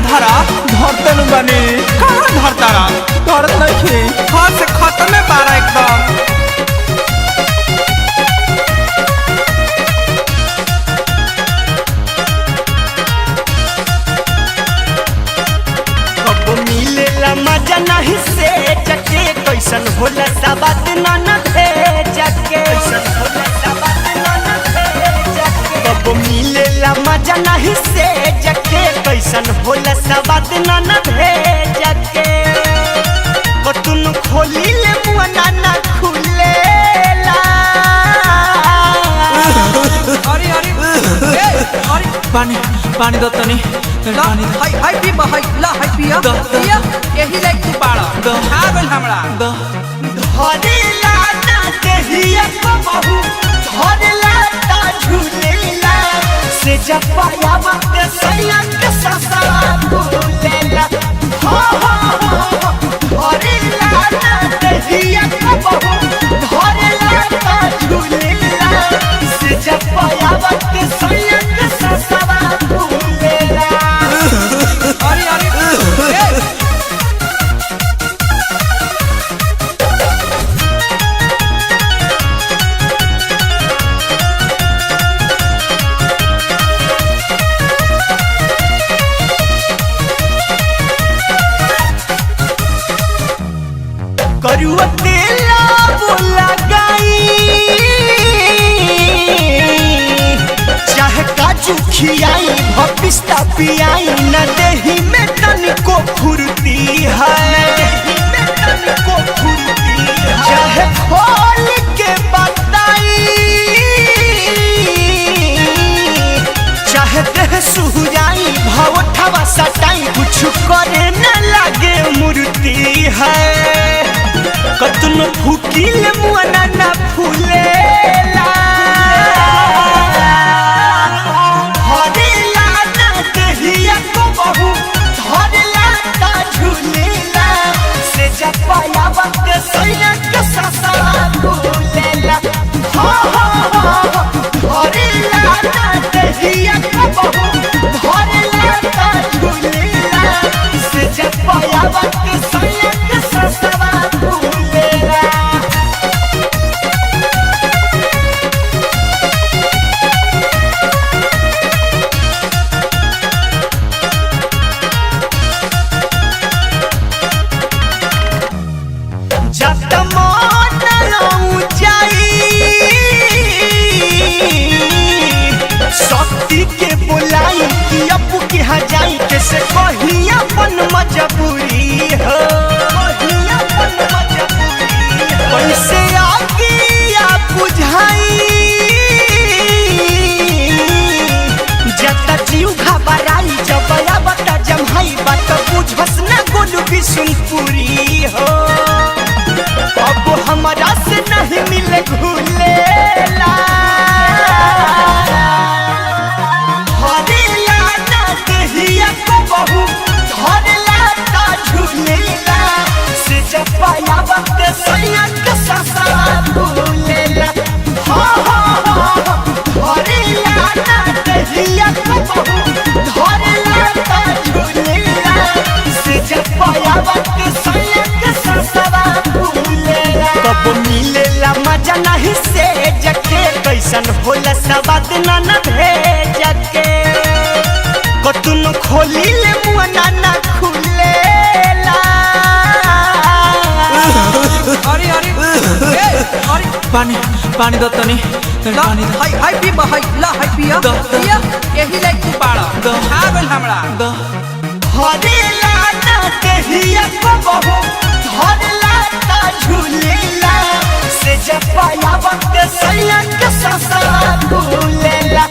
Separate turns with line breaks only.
धरा
धरते न बनी
कहाँ धरतारा
धरत नहीं
हाथ से खत्म बारा एकदम
मिलेला मजा नहीं से जके कैसन होला साबात न भेजके कब मिलेला मजा नहीं से जके कैसन होला साबात न भेजके कतुन खोली ले मुआ ना खुलेला
अरे अरे अरे
पानी पानी दतनी पानी
हाय हाय पी हाय ला हाय पिया पिया यही लाइक तू पाड़ा खा गइल हमरा
धरेला ना देहिया को बहू धरेला ता झूलेला से जब पाया वक्त सैया के ससा भूलेला हो धरेला ना देहिया को बहू धरेला ता झूलेला से जब पाया वक्त सैया के ससा भूलेला
अरे अरे
करुआ तेला बोला गई चाहे काजू खियाई भपिस्ता पियाई न देही में तनिको फुर्ती है चाहे खोल के बताई चाहे देह सुहुराई भवठवा सटाई कुछ करे न लागे मूर्ति है कतुन फूकिल मुआ ना फूलेला धरेला ना देहिया को बहू धरेला ता झूलेला से जब पाया वक्त सैया के ससा भूलेला धरेला ना देहिया को बहू धरेला ता झूलेला से जब पाया वक्त सैया के ससा के बोलाई कि अपू के हजाई कैसे कही अपन मजबूरी हो कैसे आगे आप बुझाई जता जीव घबराई जब बता जमहाई बात बुझस न गोलू भी सुनपुरी हो अब हमारा से नहीं मिले घुलेला पाया वक्त सैया के ससा भूलेला धरेला ना देहिया को बहू धरेला ता झूलेला से जब पाया वक्त सैया के ससा भूलेला कब मिलेला मजा नहीं से जके कैसन होला सवाद न भेजके कतुन खोली ले मुआ ना खुलेला
अरे अरे अरे
पानी पानी दतनी पानी
हाय हाय पी हाय ला हाय पिया पिया यही लाइक तू पाड़ा खा गइल हमरा
धरेला ना देहिया को बहू धरेला ता झूलेला से जब पाया वक्त सैया के ससा भूलेला